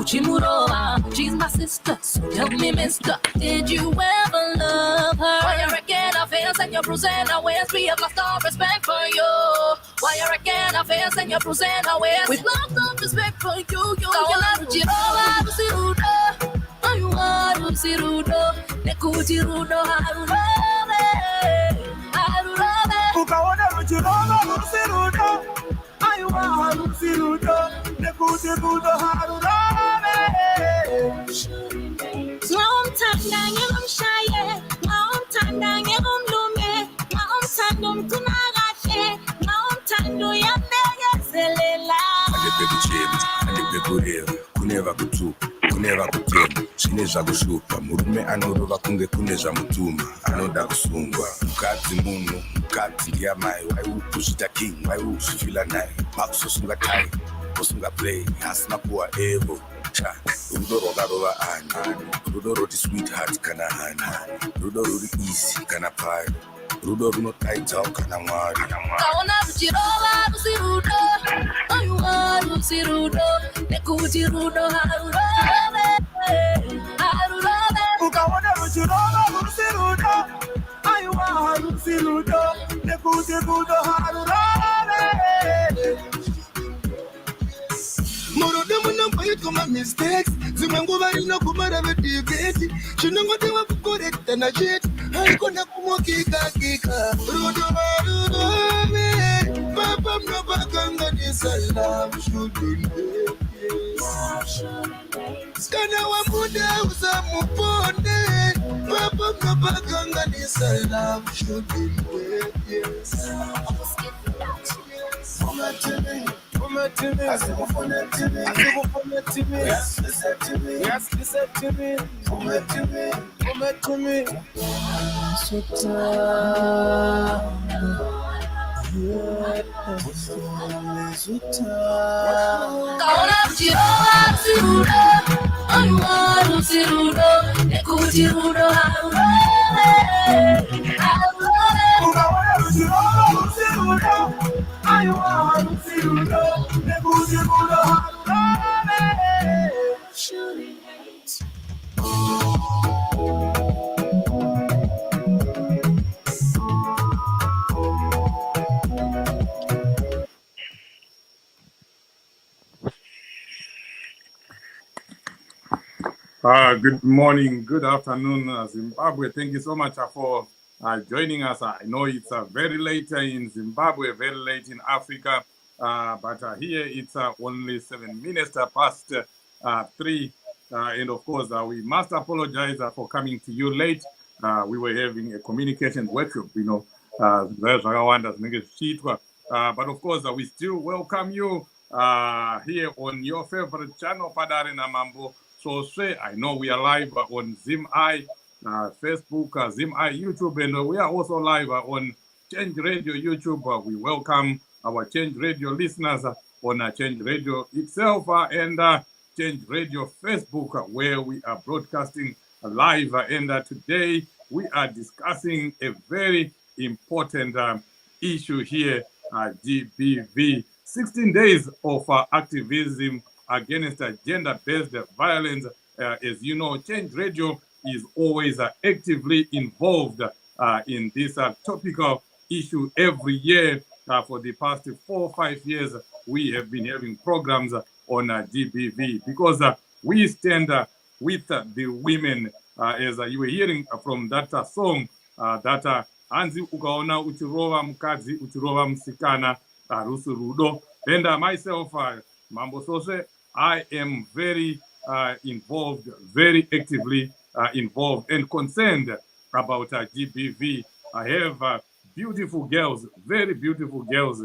Uchimurova, she's my sister, so tell me, mister, did you ever love her? Why you wrecking our fears and you're bruising our ways? We have lost all respect for you. Why you wrecking our fears and you're bruising our ways? We've lost all respect for you. Uchimurova, Usirudo, you are Usirudo, Nekuchirudo, Harurove, Harurove. Ukaona Uchirova, Usirudo, you are Usirudo, Nekuchirudo, Harurove. Kuneva kutema chine zvakushupa murume anorova kunge kune zvamutuma anoda kusungwa mukadzi munhu mukadzi ndiyamai waikuzvita king waikuzvifila naye makusosunga tai kusunga play hasina kuwa evo rudo rwakarova ani rudo roti sweetheart kana hani rudo ruri easy kana pai rudo runotaidzawo kana mwari kaona ruchirova rusirudo oyuwa rusirudo nekuti rudo harurove harurove ukaona ruchirova rusirudo oyuwa rusirudo nekuti rudo harurove Murudo munomboitwa mamistakes dzimwe nguva rinokumara vedebeti zvinongotewa kukorekta nacheti haikona kumokikakika rudo harurove papa munopakanganisa love shouldn't kana wamuda usamuponde papa munopakanganisa love shouldn't Listen to me. Good morning, good afternoon, Zimbabwe. Thank you so much for joining us. I know it's very late in Zimbabwe, very late in Africa, but here it's only 7 minutes past 3. And of course, we must apologize for coming to you late. We were having a communication workshop, but of course, we still welcome you here on your favorite channel, Padare na Mambo. So I know we are live on ZimI, Facebook, ZimI YouTube, and we are also live on Change Radio YouTube. We welcome our Change Radio listeners on Change Radio itself and Change Radio Facebook, where we are broadcasting live. And today we are discussing a very important issue here, GBV, 16 days of activism against gender-based violence. As you know, Change Radio is always actively involved in this topical issue every year. For the past 4 or 5 years, we have been having programs on GBV because we stand with the women, as you were hearing from that song, that Hanzi ukaona uchirova mukadzi uchirova musikana harusi rudo. And myself, Mambo Sose, I am very involved, very actively involved and concerned about GBV. I have beautiful girls, very beautiful girls.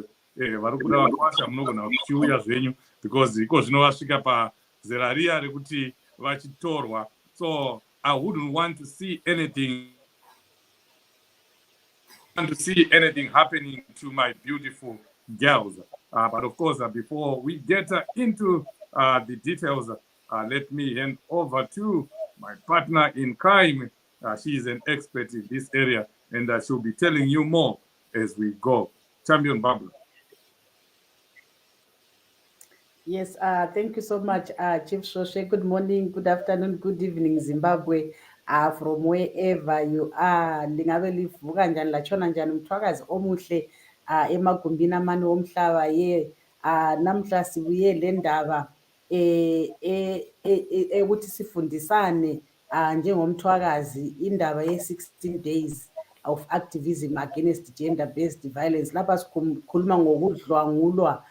Because so I wouldn't want to see anything happening to my beautiful girls. But of course, before we get into the details, let me hand over to my partner in crime. She is an expert in this area, and she'll be telling you more as we go. Champion Barbara. Yes, thank you so much, Chief Shoshe. Good morning, good afternoon, good evening, Zimbabwe. From wherever you are, lingabe livuka njani latshona njani umthwakazi omuhle emagumbini amane omhlaba ye namhla sibuye le ndaba ukuthi sifundisane njengomthwakazi indaba ye-16 days of activism against gender-based violence. Lapha sikhuluma ngokudlwangulwa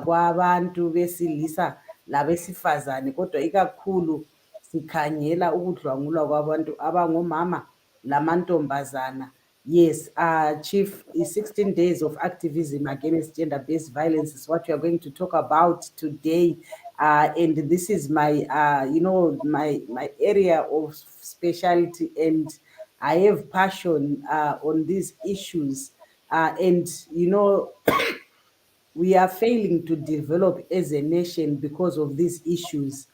kwabantu besilisa labesifazane, kodwa ikakhulu sikhangela ukudlwangulwa kwabantu abangomama lamantombazana. Yes, Chief, 16 days of activism against gender-based violence is what we are going to talk about today. And this is my, my area of specialty, and I have passion on these issues. And, we are failing to develop as a nation because of these issues.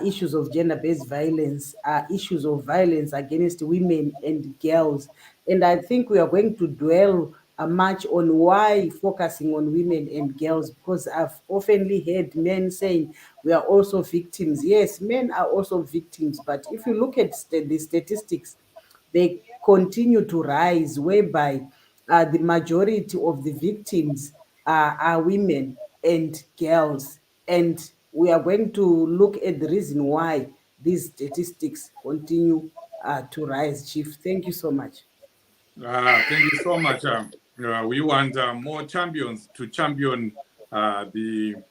Issues of gender-based violence, issues of violence against women and girls. And I think we are going to dwell much on why focusing on women and girls, because I've oftenly heard men saying we are also victims. Yes, men are also victims, but if you look at the statistics, they continue to rise, whereby the majority of the victims are women and girls. And we are going to look at the reason why these statistics continue to rise, Chief. Thank you so much. Thank you so much. We want more champions to champion the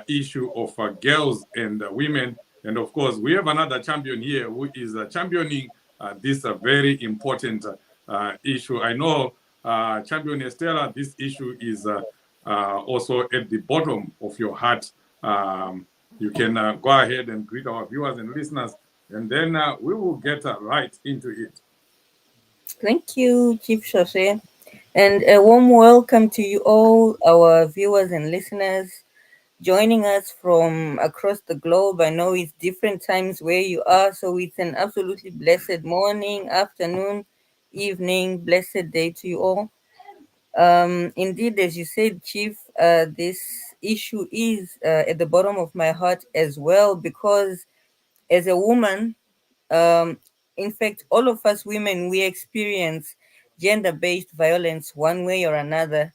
issue of girls and women. And of course, we have another champion here who is championing this very important issue. I know, Champion Estella, this issue is also at the bottom of your heart. You can go ahead and greet our viewers and listeners, and then we will get right into it. Thank you, Chief Shoshe. And a warm welcome to you all, our viewers and listeners, joining us from across the globe. I know it's different times where you are, so it's an absolutely blessed morning, afternoon, evening, blessed day to you all. Indeed, as you said, Chief, this issue is at the bottom of my heart as well, because as a woman, um, in fact, all of us women, we experience gender based violence one way or another.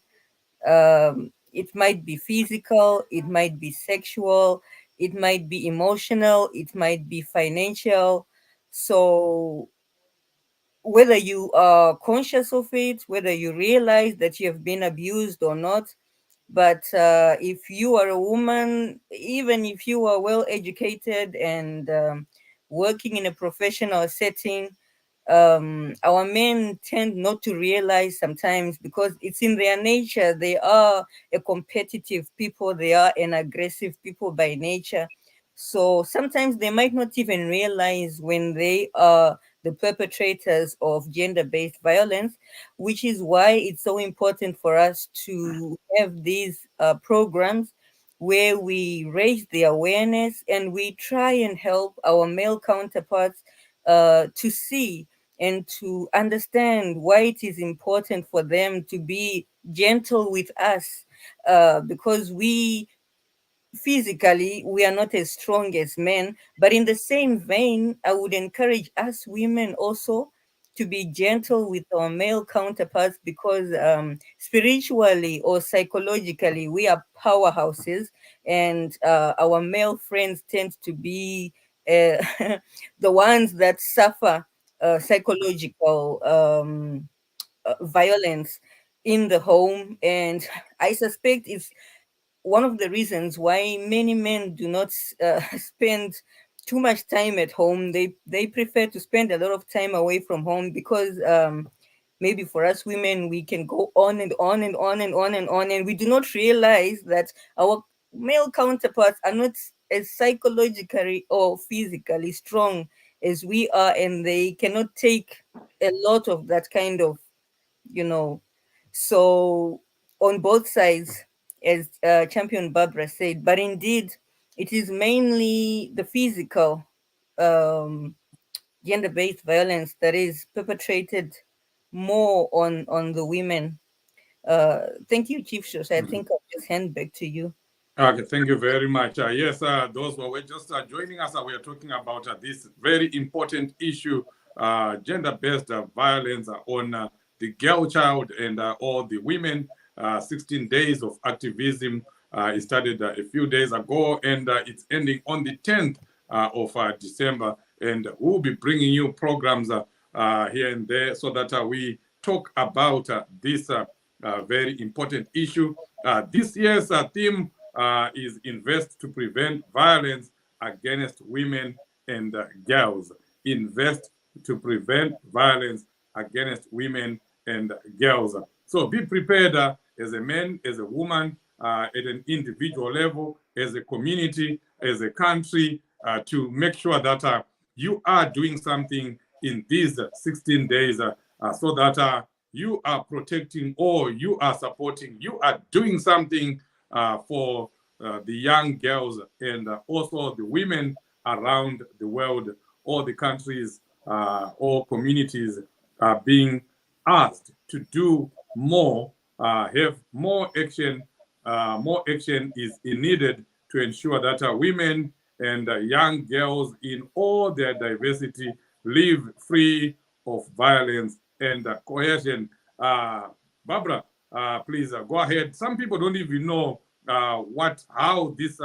It might be physical, it might be sexual, it might be emotional, it might be financial. So, whether you are conscious of it, whether you realize that you have been abused or not, but if you are a woman, even if you are well educated and working in a professional setting, our men tend not to realize sometimes, because it's in their nature. They are a competitive people, they are an aggressive people by nature. So sometimes they might not even realize when they are the perpetrators of gender based violence, which is why it's so important for us to have these programs where we raise the awareness and we try and help our male counterparts to see and to understand why it is important for them to be gentle with us, because we physically we are not as strong as men, but in the same vein I would encourage us women also to be gentle with our male counterparts, because spiritually or psychologically we are powerhouses, and our male friends tend to be uh, the ones that suffer psychological violence in the home. And I suspect it's one of the reasons why many men do not spend too much time at home. They prefer to spend a lot of time away from home, because maybe for us women we can go on and on and on and on and on, and we do not realize that our male counterparts are not as psychologically or physically strong as we are, and they cannot take a lot of that kind of, you know. So on both sides, as Champion Barbara said, but indeed, it is mainly the physical gender-based violence that is perpetrated more on the women. Thank you, Chief Shosh. I think I'll just hand back to you. Okay, thank you very much. Yes, those who were just joining us, we are talking about this very important issue, gender-based violence on the girl child and all the women. 16 days of activism. It started a few days ago, and it's ending on the 10th of December. And we'll be bringing you programs here and there so that we talk about this very important issue. This year's theme is invest to prevent violence against women and girls. Invest to prevent violence against women and girls. So be prepared as a man, as a woman, at an individual level, as a community, as a country, to make sure that you are doing something in these 16 days so that you are protecting or you are supporting, you are doing something for the young girls and also the women around the world. All the countries, all communities are being asked to do more, have more action. More action is needed to ensure that women and young girls in all their diversity live free of violence and coercion. Barbara, please go ahead. Some people don't even know how this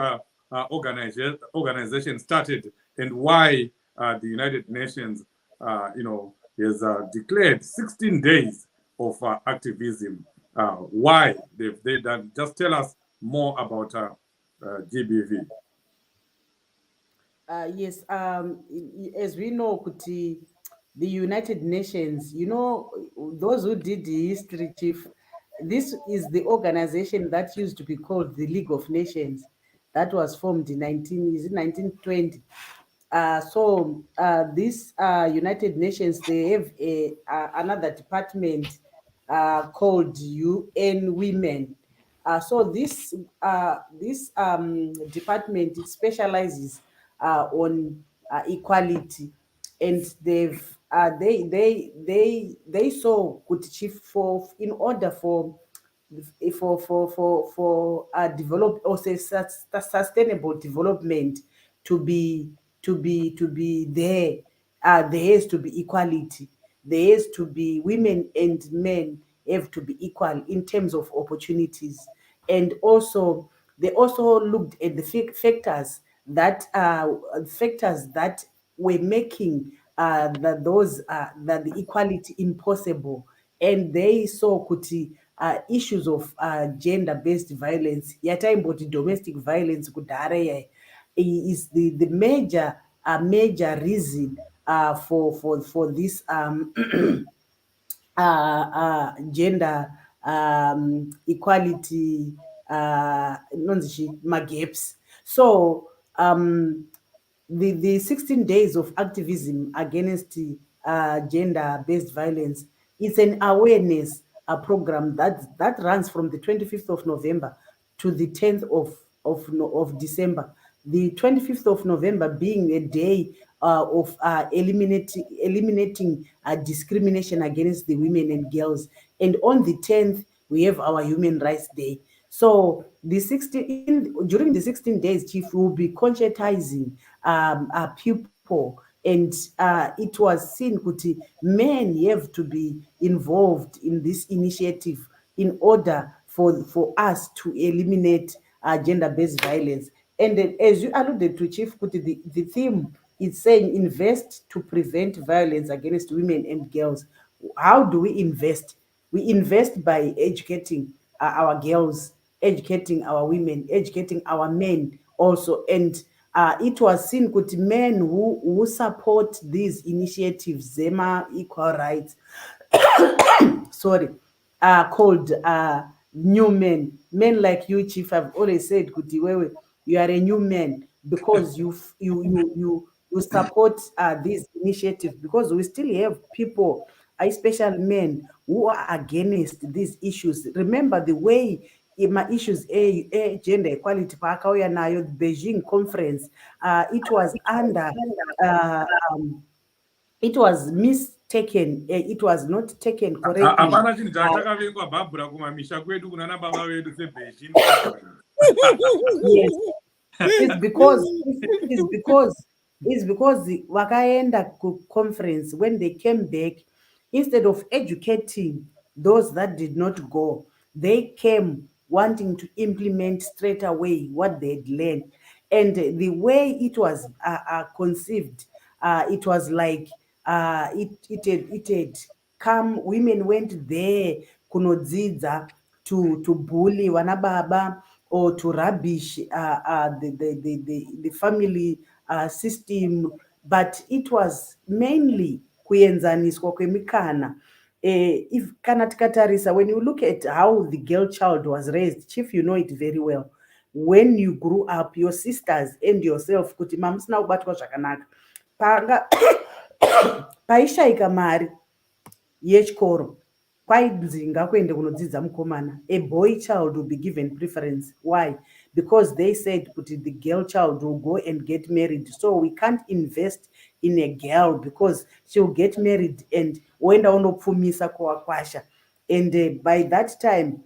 organization started and why the United Nations, has declared 16 days of activism. Why they done? Just tell us more about GBV. Yes, as we know, Kuti, the United Nations, those who did the history, Chief, this is the organization that used to be called the League of Nations, that was formed in 1920. This United Nations, they have another department called UN Women. This department, it specializes on equality, and they saw good, Chief, for in order for develop or say sustainable development to be there. There has to be equality. There has to be women and men have to be equal in terms of opportunities. And also they also looked at the factors that were making the equality impossible. And they saw kuti issues of gender-based violence, yataimboti domestic violence kudhara, is the major reason for this gender equality nonzi gaps. So the 16 days of activism against gender-based violence is an awareness program that runs from the 25th of November to the 10th of December. The 25th of November being a day of eliminating discrimination against the women and girls. And on the 10th, we have our Human Rights Day. So during the 16 days, Chief, will be conscientizing people. And it was seen that men have to be involved in this initiative in order for us to eliminate gender-based violence. And then, as you alluded to, Chief, Kuti, the theme is saying invest to prevent violence against women and girls. How do we invest? We invest by educating our girls, educating our women, educating our men also. And it was seen that men who support these initiatives, Zema Equal Rights, sorry, called new men. Men like you, Chief, I've always said, Kutiwewe, you are a new man because you support these initiatives, because we still have people, especially men, who are against these issues. Remember the way my issues gender equality pakauya nayo the Beijing conference, it was under it was mistaken, it was not taken correctly. Hapana chinhu chatakavengwa Barbara kumamisha kwedu kuna baba vedu seBeijing conference. Yes, it's because wakaenda conference. When they came back, instead of educating those that did not go, they came wanting to implement straight away what they'd learned. And the way it was conceived, it was like it had come. Women went there kunodzidza to bully vana baba, or to rubbish the family system, but it was mainly kuenzaniswa kwemikana. If kana tikatarisa, when you look at how the girl child was raised, Chief, you know it very well. When you grew up, your sisters and yourself, kuti mamusina kubatwa zvakanaka, panga paishaika mari yechikoro, kwainzi ngakuende kunodzidza mukomana. A boy child will be given preference. Why? Because they said kuti the girl child will go and get married, so we can't invest in a girl because she'll get married and oenda unopfumisa kwakwasha. And by that time,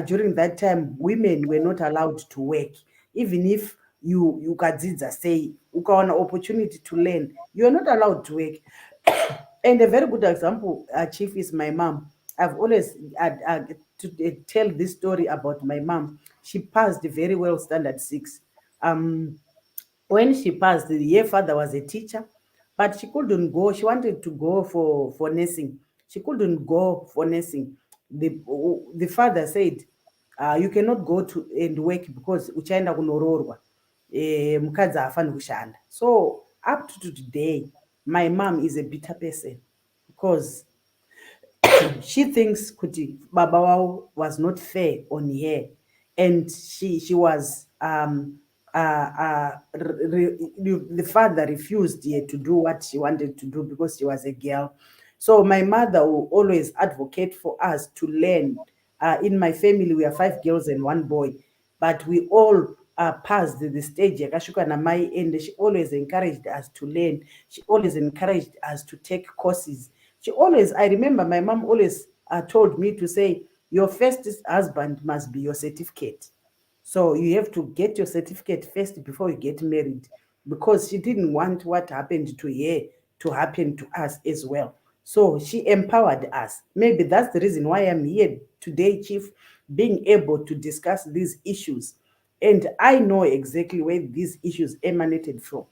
during that time, women were not allowed to work. Even if you kadzidza, say ukaona opportunity to learn, you are not allowed to work. And a very good example, Chief, is my mom. I've always tell this story about my mom. She passed very well standard 6. When she passed, her father was a teacher, but she couldn't go. She wanted to go for nursing. She couldn't go for nursing. The father said, you cannot go to and work because uchaenda kunoroorwa, mukadzi haafani kushanda. So up to today, my mom is a bitter person because she thinks kuti baba wao was not fair on her, and she was the father refused her to do what she wanted to do because she was a girl. So my mother will always advocate for us to learn. In my family, we are 5 girls and 1 boy, but we all passed the stage yakashuka namai, and she always encouraged us to learn. She always encouraged us to take courses. She always, I remember my mom always told me to say, your first husband must be your certificate. So you have to get your certificate first before you get married, because she didn't want what happened to her to happen to us as well. So she empowered us. Maybe that's the reason why I'm here today, Chief, being able to discuss these issues. And I know exactly where these issues emanated from.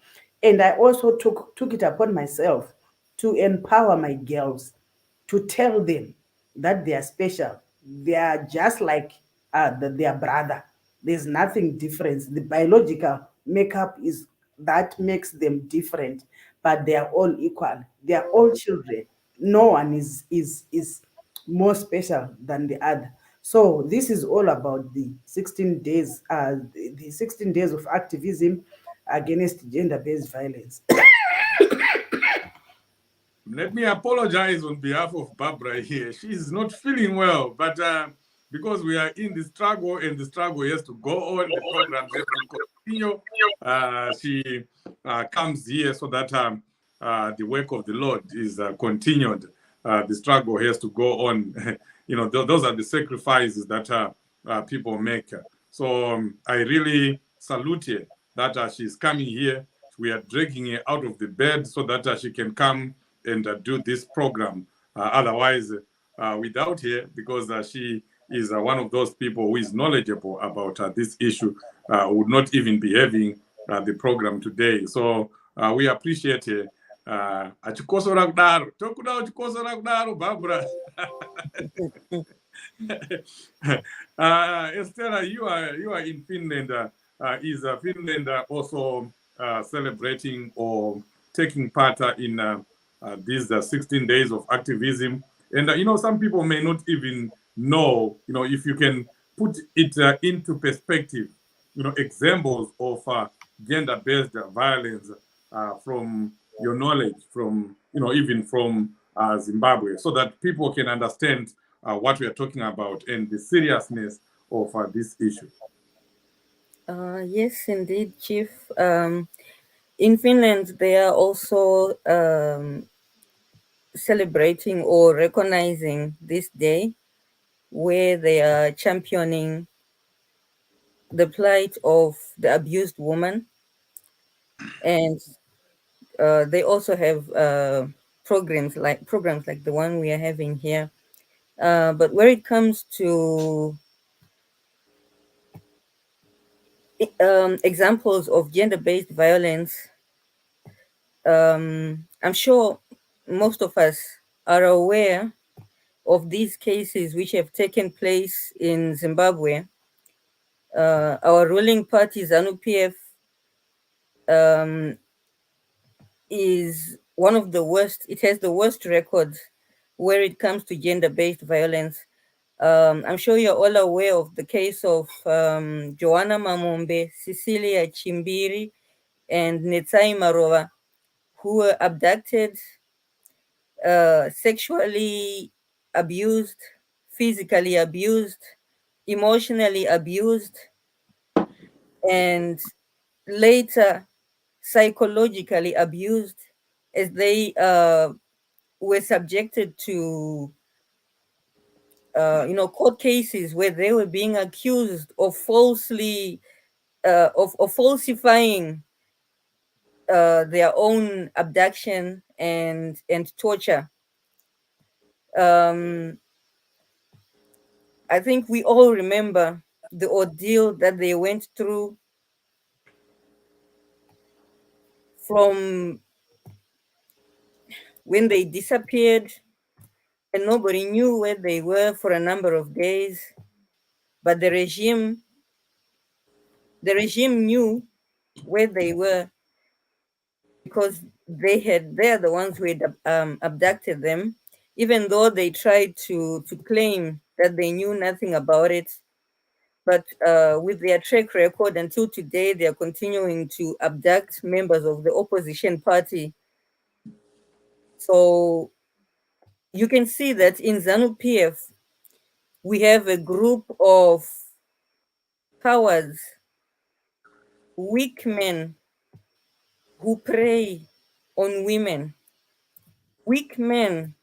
And I also took it upon myself to empower my girls, to tell them that they are special. They are just like their brother. There's nothing different. The biological makeup is that makes them different, but they are all equal. They are all children. No one is more special than the other. So this is all about the 16 days, the 16 days of activism against gender-based violence. Let me apologize on behalf of Barbara here. She's not feeling well, but because we are in the struggle and the struggle has to go on, the program has to continue. She comes here so that the work of the Lord is continued. The struggle has to go on. Those are the sacrifices that people make. So I really salute her that she's coming here. We are dragging her out of the bed so that she can come and do this program. Otherwise, without her, because she is one of those people who is knowledgeable about this issue, would not even be having the program today. So we appreciate her. Achikosora kudaro, tokuda uchikosora kudaro, Barbara. Estella, you are in Finland. Is Finland also celebrating or taking part in these 16 days of activism? And some people may not even know, if you can put it into perspective, examples of gender-based violence from your knowledge, from even from Zimbabwe, so that people can understand what we are talking about and the seriousness of this issue. Yes, indeed, Chief. In Finland, they are also celebrating or recognizing this day, where they are championing the plight of the abused woman, and they also have programs like the one we are having here. But where it comes to examples of gender-based violence, I'm sure most of us are aware of these cases which have taken place in Zimbabwe. Our ruling party, ZANU PF, um, is one of the worst. It has the worst record where it comes to gender-based violence. I'm sure you're all aware of the case of Joanna Mamombe, Cecilia Chimbiri, and Netsai Marova, who were abducted, sexually abused, physically abused, emotionally abused, and later psychologically abused as they were subjected to court cases where they were being accused of falsifying their own abduction and torture. um I think we all remember the ordeal that they went through, from when they disappeared and nobody knew where they were for a number of days. But the regime knew where they were, because they're the ones who had abducted them, even though they tried to claim that they knew nothing about it. But with their track record until today, they are continuing to abduct members of the opposition party. So you can see that in ZANU PF, we have a group of cowards, weak men who prey on women, weak men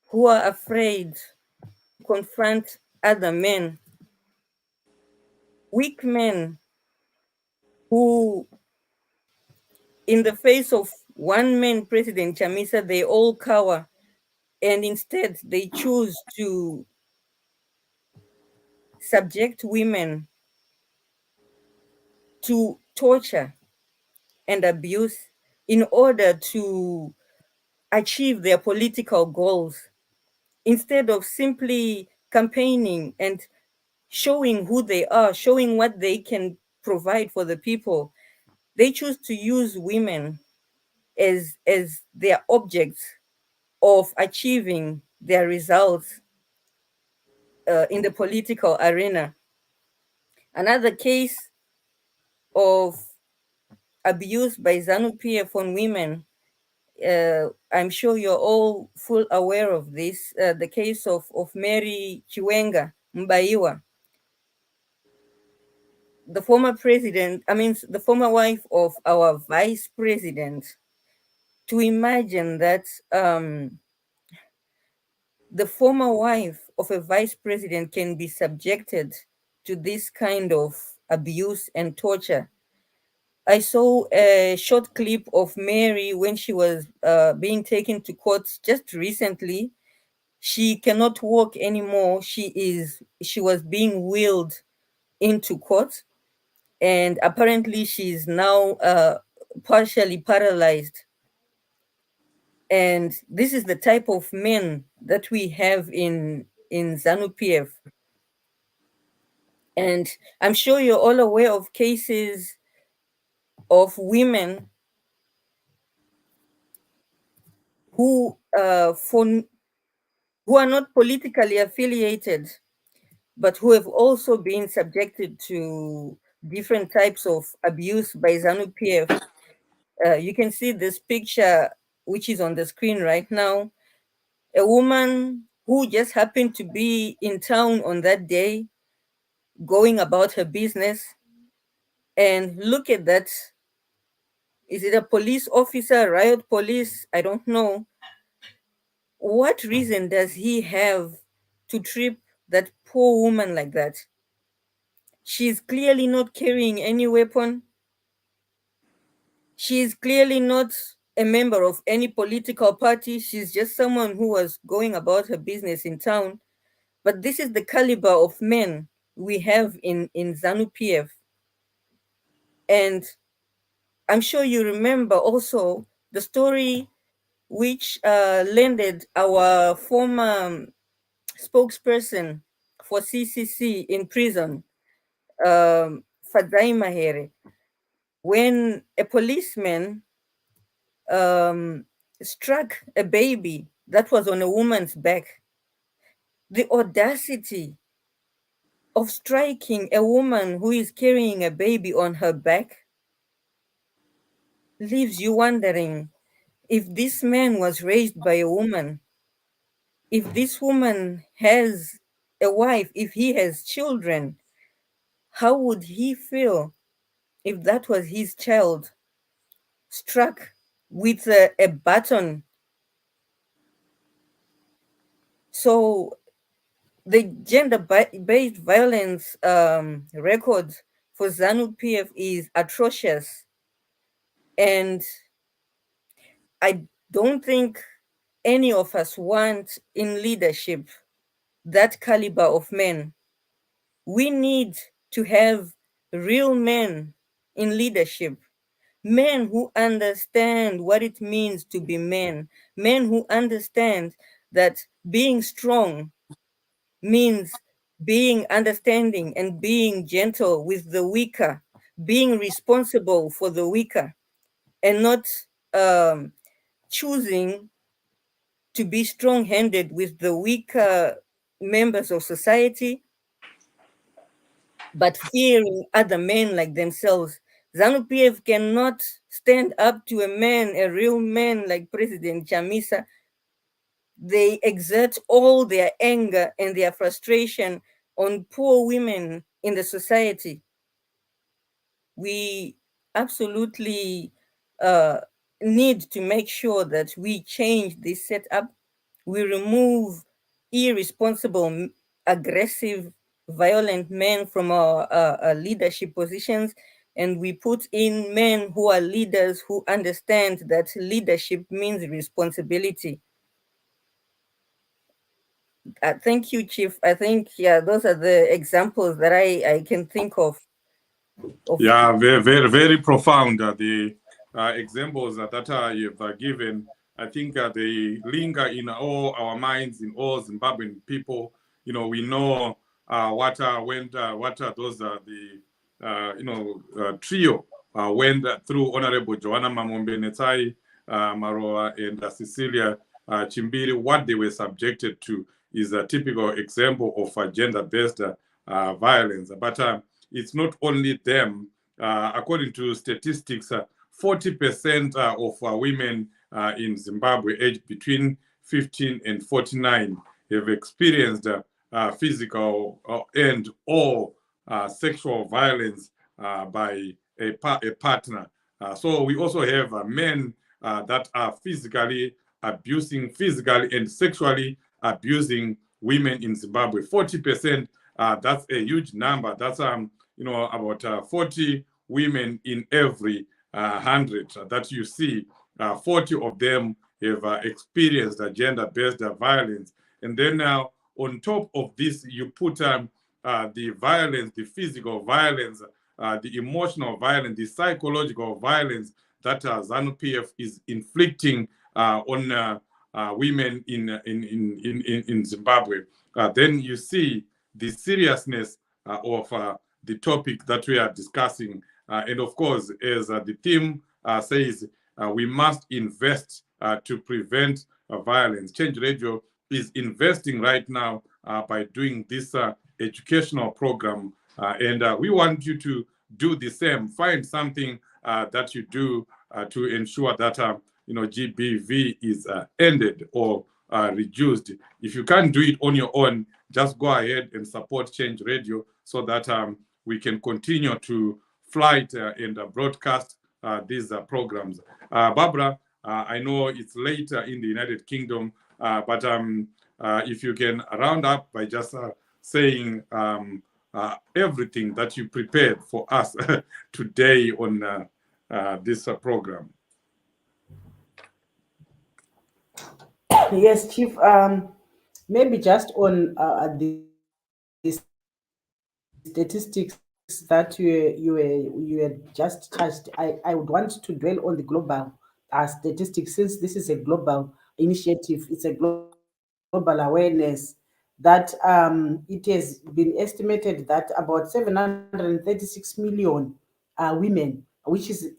who are afraid to confront other men, weak men who, in the face of one man, President Chamisa, they all cower, and instead they choose to subject women to torture and abuse in order to achieve their political goals, instead of simply campaigning and showing who they are, showing what they can provide for the people. They choose to use women as their objects of achieving their results in the political arena. Another case of abuse by ZANU PF on women, I'm sure you're all full aware of this, the case of Mary Chiwenga Mbaiwa, the former president, I mean, the former wife of our vice president. To imagine that the former wife of a vice president can be subjected to this kind of abuse and torture. I saw a short clip of Mary when she was being taken to court just recently. She cannot walk anymore. She was being wheeled into court, and apparently she's now partially paralyzed. And this is the type of men that we have in ZANU PF. And I'm sure you're all aware of cases of women who who are not politically affiliated, but who have also been subjected to different types of abuse by ZANU PF. You can see this picture, which is on the screen right now. A woman who just happened to be in town on that day, going about her business, and look at that. Is it a police officer, riot police? I don't know. What reason does he have to trip that poor woman like that? She's clearly not carrying any weapon. She is clearly not a member of any political party. She's just someone who was going about her business in town. But this is the caliber of men we have in ZANU PF. And I'm sure you remember also the story which landed our former spokesperson for CCC in prison, Fadai Mahere, when a policeman struck a baby that was on a woman's back. The audacity of striking a woman who is carrying a baby on her back leaves you wondering if this man was raised by a woman, if this woman has a wife, if he has children, how would he feel if that was his child struck with a baton? So the gender-based violence record for ZANU PF is atrocious. And I don't think any of us want in leadership that caliber of men. We need to have real men in leadership, men who understand what it means to be men who understand that being strong means being understanding and being gentle with the weaker, being responsible for the weaker, and not choosing to be strong-handed with the weaker members of society, but fearing other men like themselves. ZANU PF cannot stand up to a man, a real man like President Chamisa. They exert all their anger and their frustration on poor women in the society. We absolutely need to make sure that we change this setup. We remove irresponsible, aggressive, violent men from our leadership positions, and we put in men who are leaders who understand that leadership means responsibility. Thank you, Chief. I think, yeah, those are the examples that I can think of. Yeah, very, very, very profound. The examples that you've given, I think they linger in all our minds, in all Zimbabwean people. You know, we know what those the trio went through. Honorable Joanna Mamombe Netai, Maroa, and Cecilia Chimbiri. What they were subjected to is a typical example of gender-based violence. But it's not only them. According to statistics, 40% of women in Zimbabwe aged between 15 and 49 have experienced physical and or sexual violence by a partner. So we also have men that are physically and sexually abusing women in Zimbabwe. 40%, that's a huge number. That's about 40 women in every 100 that you see. 40 of them have experienced gender-based violence. And then now, on top of this, you put the violence, the physical violence, the emotional violence, the psychological violence that ZANU PF is inflicting on women in Zimbabwe. Then you see the seriousness of the topic that we are discussing. And of course, as the theme says, we must invest to prevent violence. Change Radio is investing right now by doing this educational program. And we want you to do the same. Find something that you do to ensure that GBV is ended or reduced. If you can't do it on your own, just go ahead and support Change Radio so that we can continue to flight and broadcast these programs. Barbara, I know it's later in the United Kingdom, but if you can round up by just saying everything that you prepared for us today on this program. Yes, Chief. Maybe just on the statistics that you were just touched. I would want to dwell on the global statistics, since this is a global initiative. It's a global awareness that it has been estimated that about 736 million women, which is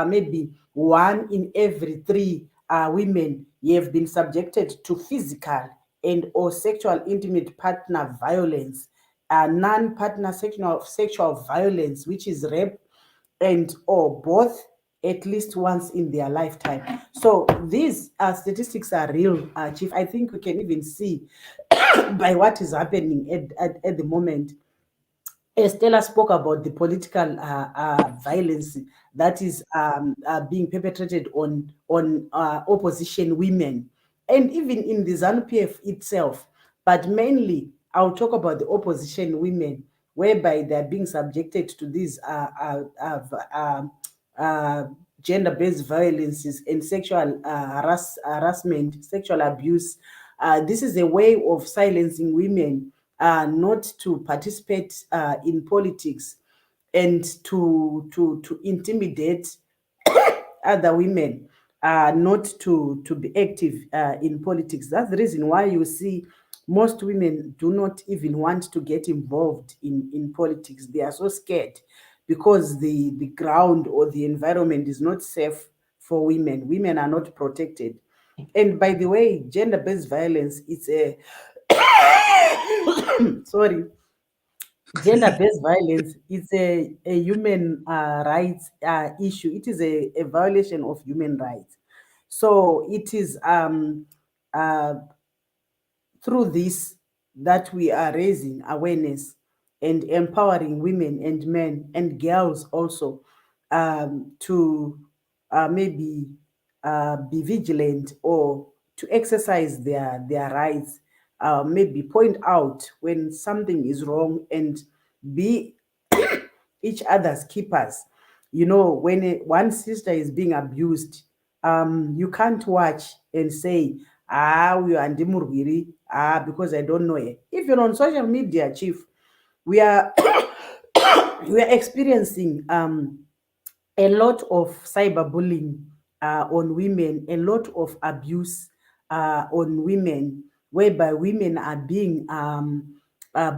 maybe 1 in every 3 women, have been subjected to physical and or sexual intimate partner violence, non-partner sexual violence, which is rape and or both, at least once in their lifetime. So these statistics are real, Chief. I think we can even see by what is happening at the moment. Stella spoke about the political violence that is being perpetrated on opposition women, and even in the ZANU-PF itself. But mainly, I'll talk about the opposition women, whereby they're being subjected to these uh, gender-based violences and sexual harassment, sexual abuse. This is a way of silencing women not to participate in politics and to intimidate other women not to be active in politics. That's the reason why you see most women do not even want to get involved in politics. They are so scared because the ground or the environment is not safe for women. Women are not protected. And by the way, gender-based violence is a sorry, gender-based violence is a human rights issue. It is a violation of human rights. So it is uh, through this that we are raising awareness and empowering women and men and girls also to maybe be vigilant or to exercise their rights, maybe point out when something is wrong and be each other's keepers. You know, when one sister is being abused, you can't watch and say, we are Ndimurwiri, because I don't know it. Even on social media, Chief, we are we are experiencing a lot of cyberbullying on women, a lot of abuse on women, whereby women are being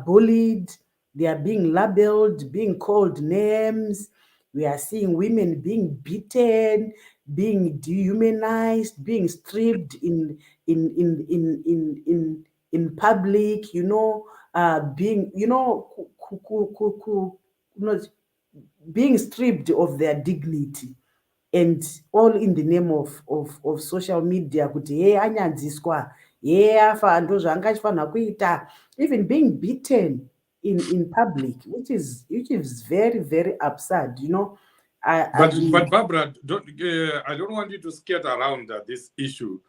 bullied, they are being labeled, being called names. We are seeing women being beaten, being dehumanized, being stripped in public. You know, being not being stripped of their dignity, and all in the name of social media, kuti hey anyadziswa, hey afa ndozvaangachifanira kuita, even being beaten in public, which is very very absurd, you know. But Barbara, I don't want you to skirt around this issue.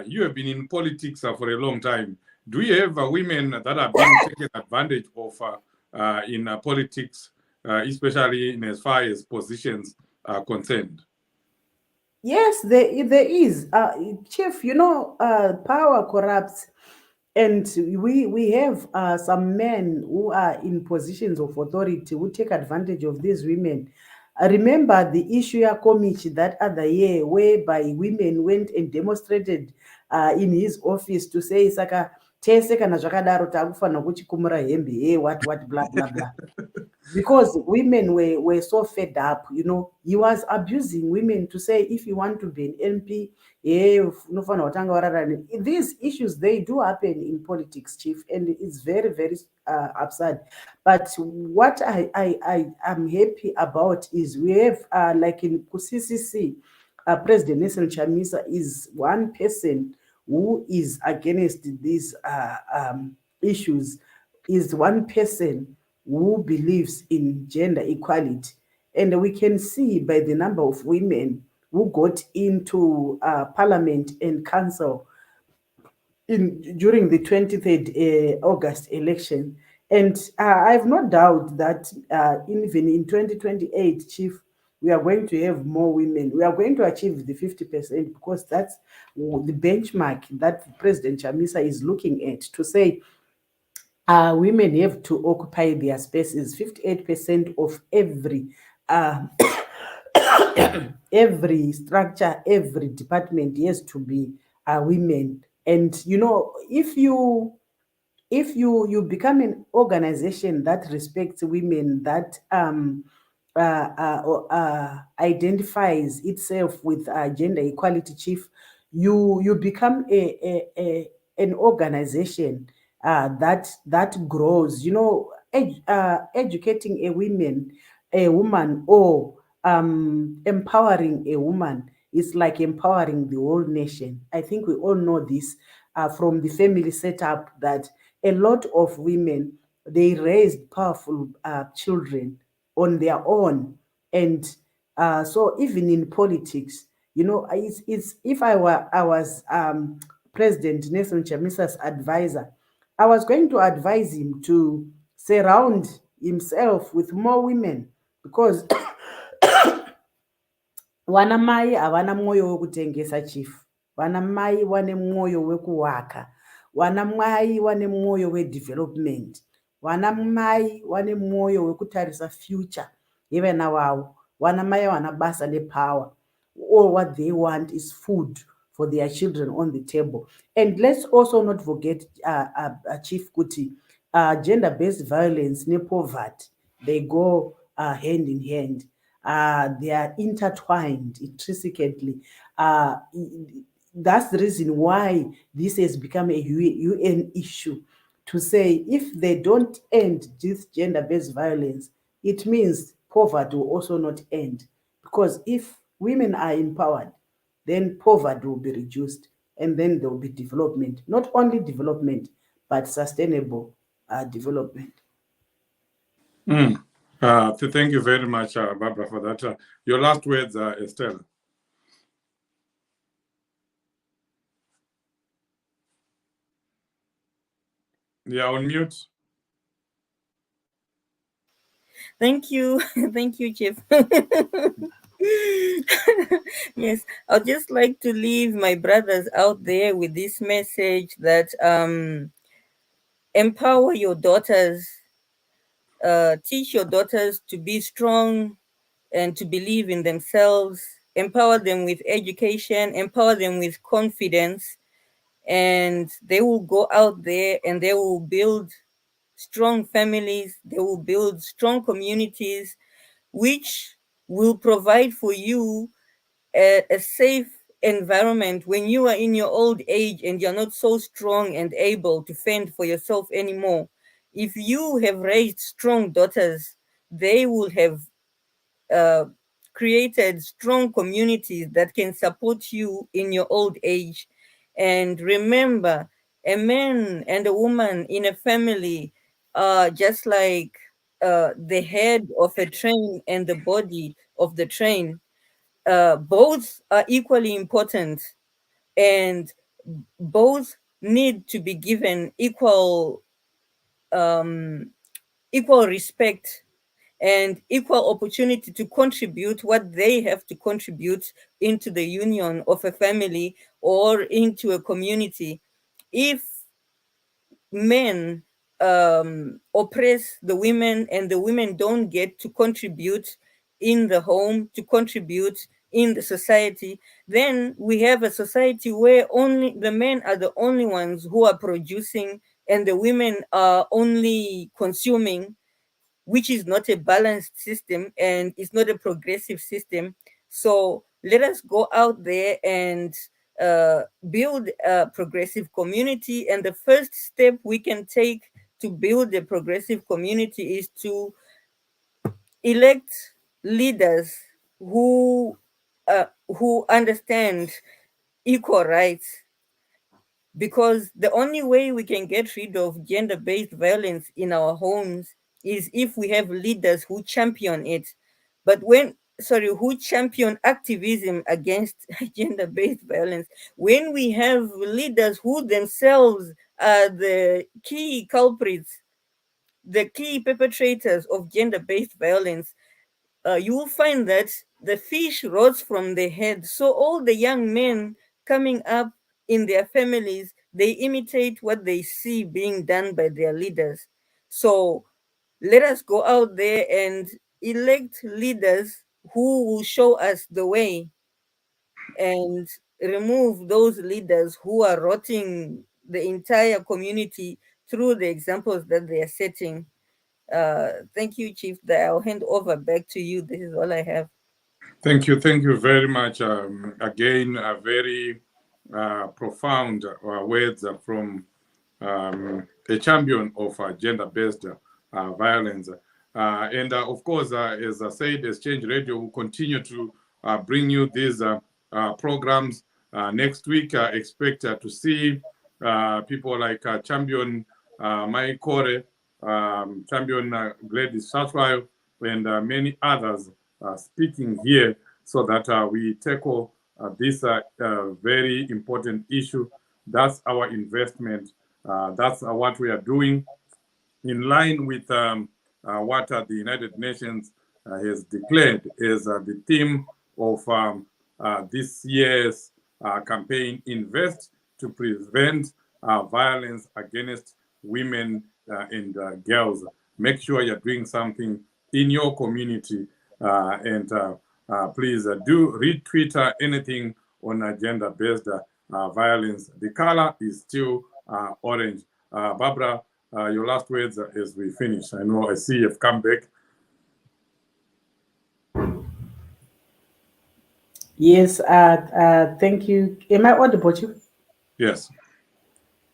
You have been in politics for a long time. Do you have women that are being taken advantage of in politics, especially in as far as positions are concerned? Yes, there is, Chief. You know, power corrupts, and we have some men who are in positions of authority who take advantage of these women. Remember the issue ya Komich that other year, whereby women went and demonstrated in his office to say saka tese kana zvakadaro takufanira kuchikumura hembe, hey, what blah blah blah, because women were so fed up, you know. He was abusing women to say, if you want to be an MP, these issues, they do happen in politics, Chief, and it's very very absurd. But what I am happy about is we have like in CCC, President Nelson Chamisa is one person who is against these issues, is one person who believes in gender equality. And we can see by the number of women who got into parliament and council during the 23rd August election. And I have no doubt that even in 2028, Chief, we are going to have more women. We are going to achieve the 50% because that's the benchmark that President Chamisa is looking at to say women have to occupy their spaces. 58% of uh, every structure, every department has to be women. And you know, if you become an organization that respects women, that identifies itself with gender equality, Chief, you become an organization that grows. You know, educating a woman, or empowering a woman is like empowering the whole nation. I think we all know this from the family setup, that a lot of women, they raised powerful children on their own. And so even in politics, you know, it's if I was President Nelson Chamisa's advisor, I was going to advise him to surround himself with more women, because vanamai havana mwoyo wekutengesa, Chief. Vanamai vane mwoyo wekuwaka, vanamai vane mwoyo wedevelopment, vanamai vane mwoyo wekutarisa future yevana vavo. Vanamai vana basa nepower. All what they want is food for their children on the table. And let's also not forget, Chief Kuti, gender-based violence ne poverty, they go hand in hand. They are intertwined intrinsically. That's the reason why this has become a UN issue, to say if they don't end this gender-based violence, it means poverty will also not end. Because if women are empowered, then poverty will be reduced, and then there will be development. Not only development, but sustainable development. Mm. Thank you very much, Barbara, for that. Your last words, Estelle. Yeah, on mute. Thank you. Thank you, Chief. Yes, I'd just like to leave my brothers out there with this message that empower your daughters, teach your daughters to be strong and to believe in themselves, empower them with education, empower them with confidence, and they will go out there and they will build strong families, they will build strong communities, which will provide for you a safe environment when you are in your old age and you're not so strong and able to fend for yourself anymore. If you have raised strong daughters, they will have uh, created strong communities that can support you in your old age. And remember, a man and a woman in a family are just like the head of a train and the body of the train. Both are equally important, and both need to be given equal respect and equal opportunity to contribute what they have to contribute into the union of a family or into a community. If men oppress the women and the women don't get to contribute in the home, to contribute in the society, then we have a society where only the men are the only ones who are producing and the women are only consuming, which is not a balanced system and it's not a progressive system. So let us go out there and build a progressive community. And the first step we can take to build a progressive community is to elect leaders who who understand equal rights, because the only way we can get rid of gender-based violence in our homes is if we have leaders who champion it. But when sorry, who champion activism against gender-based violence. When we have leaders who themselves are the key culprits the key perpetrators of gender-based violence, you will find that the fish rots from their head. So all the young men coming up in their families, they imitate what they see being done by their leaders. So let us go out there and elect leaders who will show us the way, and remove those leaders who are rotting the entire community through the examples that they are setting. Thank you, Chief. I'll hand over back to you. This is all I have. Thank you very much. Again, a very profound words from a champion of gender-based violence. And of course, as I said, Exchange Radio will continue to bring you these programs. Next week, expect to see people like Champion Mai Kore, Champion Gladys Satwell, and many others speaking here so that we tackle this very important issue. That's our investment. That's what we are doing in line with what the United Nations has declared as the theme of this year's campaign, Invest to Prevent Violence Against Women and Girls. Make sure you're doing something in your community, and please do retweet anything on gender-based violence. The color is still orange. Barbara, your last words as we finish. I know I see you've come back. Yes, thank you. Am I audible? Chief? Yes.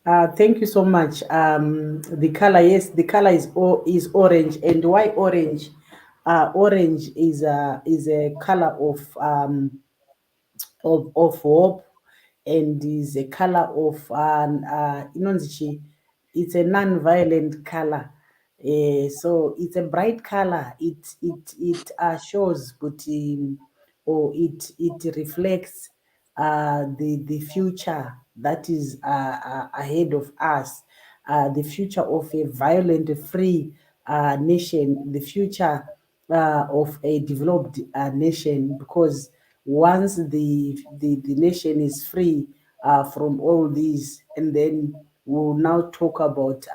Thank you so much. The color, yes, the color is orange, and why orange? Orange is a color of hope, and is a color of it's a non-violent color. So it's a bright color. It shows, but or it reflects the future that is ahead of us, the future of a violent, free nation, the future of a developed nation. Because once the nation is free from all these, and then we'll now talk about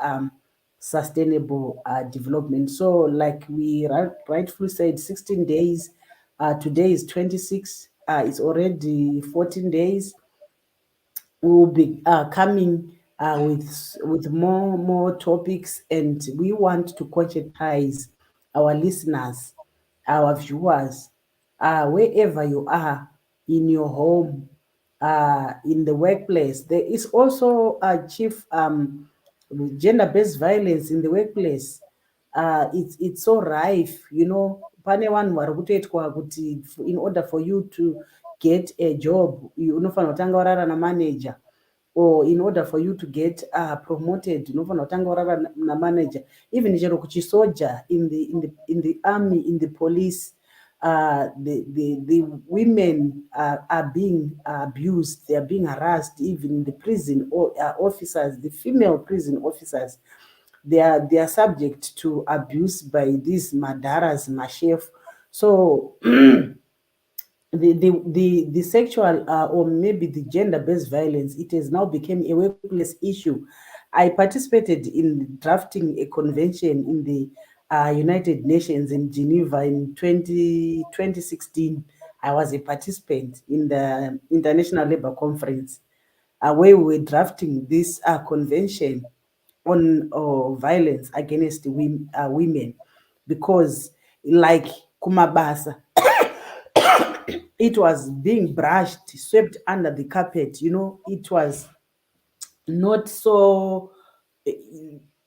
sustainable development. So, like we rightfully said, 16 days. Today is 26. It's already 14 days. We will be coming with more topics, and we want to conscientize our listeners, our viewers, wherever you are, in your home, in the workplace. There is also a chief gender-based violence in the workplace. It's so rife, pane vanhu vari kutoitwa kuti in order for you to get a job unofanira kutanga warara namanager, or in order for you to get promoted unofanira kutanga warara namanager. Even chero kuchisoja, in the army, in the police, the women are being abused, they are being harassed. Even in the prison or officers, the female prison officers, they are subject to abuse by these madaras, mashef. So the sexual or maybe the gender-based violence, it has now become a workplace issue. I participated in drafting a convention in the United Nations in Geneva in 2016. I was a participant in the International Labour Conference, where we were drafting this convention on violence against women, because like kumabasa, it was being brushed, swept under the carpet. It was not so.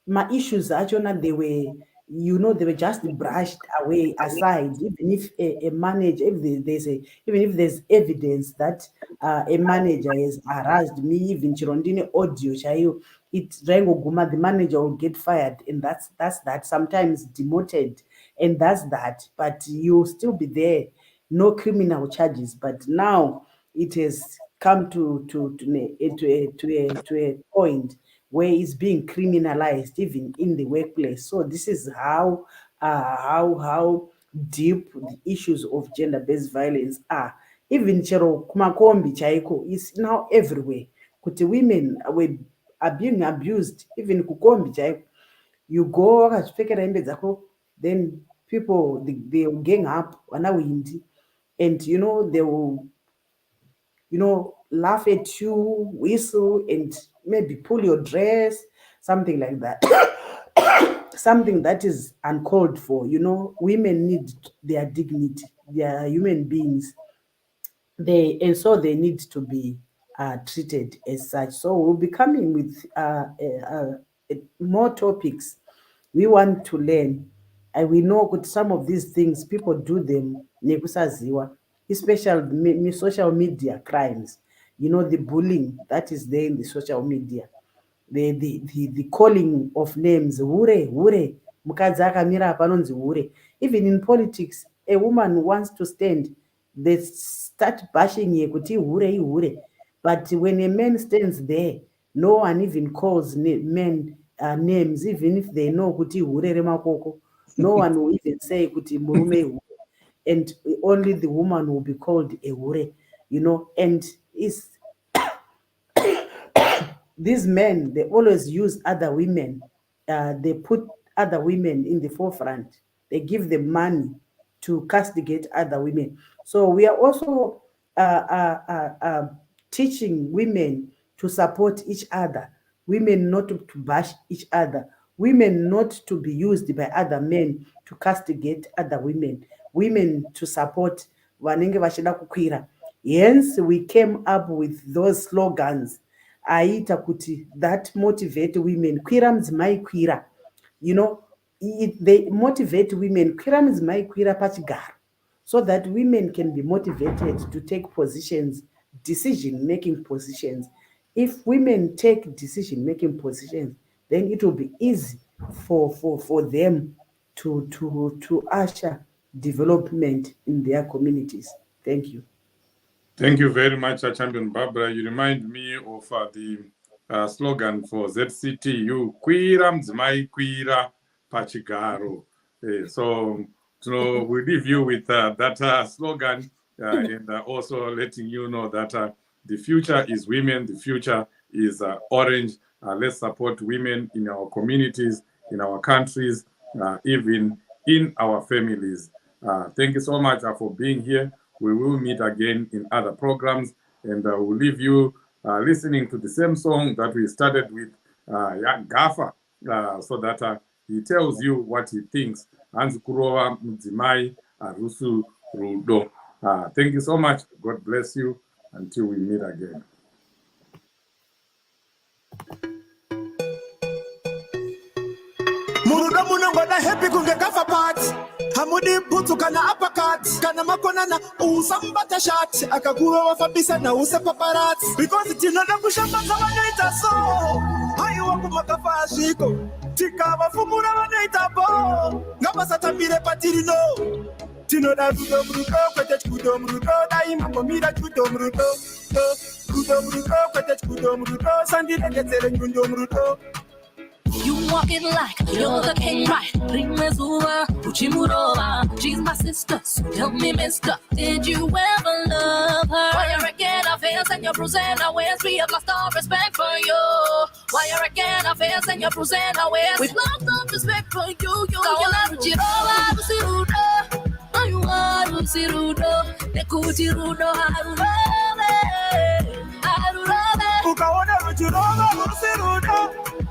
My issues actually, they were just brushed away aside. Even if a manager, even if there's evidence that a manager has harassed me, even chirondine audio chayo, the manager will get fired, and that's that. Sometimes demoted, and that's that. But you'll still be there, no criminal charges. But now it has come to a point where it's being criminalized even in the workplace. So this is how deep the issues of gender-based violence are. Even chero kumakombi chaiko is now everywhere. Kuti women are being abused even kukombi chaiko. You go wakazvipfekera hembe dzako, then people they will gang up wanawindi, and they will laugh at you, whistle, and maybe pull your dress, something like that. Something that is uncalled for. Women need their dignity. They are human beings. So they need to be treated as such. So we'll be coming with more topics. We want to learn, and we know that some of these things people do them nekusaziwa, especially social media crimes. The bullying that is there in the social media, the calling of names, hure mukadzi akamira apa anonzi hure. Even in politics, a woman wants to stand, they start bashing ye kuti hure. But when a man stands there, no one even calls men names, even if they know kuti hure remakoko. No one will even say kuti murume hure, and only the woman will be called a hure. And it's these men, they always use other women. They put other women in the forefront. They give them money to castigate other women. So we are also teaching women to support each other, women not to bash each other, women not to be used by other men to castigate other women to support vanenge vachida kukwira. Hence we came up with those slogans aita kuti that motivate women. Kwira mudzimai kwira. They motivate women. Kwira mudzimai kwira pachigaro, so that women can be motivated to take positions, decision-making positions. If women take decision-making positions, then it will be easy for them to usher development in their communities. Thank you. Thank you very much, Champion Barbara. You remind me of the slogan for ZCTU, Kwira Mdzimai Kwira Pachigaro. So we leave you with that slogan and also letting you know that the future is women, the future is orange. Let's support women in our communities, in our countries, even in our families. Thank you so much for being here. We will meet again in other programs, and we'll leave you listening to the same song that we started with, Gafa, so that he tells you what he thinks. Hans Kurova Mdzimai Arusu Rudo. Thank you so much. God bless you until we meet again. Murudo munongoda happy kunge gafa parts. Hamudi putu kana uppercut. Kana makona na usambata shot. Akakuro wafabisa na use paparazzi. Because it's not a kushamba zamanita so. Hayu waku makafashiko. Tika wafumura wanita bo. Ngapasata mire patirino. Tino da rudo mrudo. Kwete kudo mrudo. Daima komira kudo mrudo. Kudo mrudo. Kwete kudo mrudo. Sandi regetere kudo mrudo. You walk it like you're the king, right? Rimezuma, Uchimurova. She's my sister, so tell me, mister, did you ever love her? Why you wrecking our face and you're bruising our ways? We have lost all respect for you. Why you wrecking our face and you're bruising our ways? We've lost all respect for you. Uchirova, Usirudo. Why you are Usirudo? Nekutirudo, Harurove. Harurove. Ukaona Uchirova, Usirudo.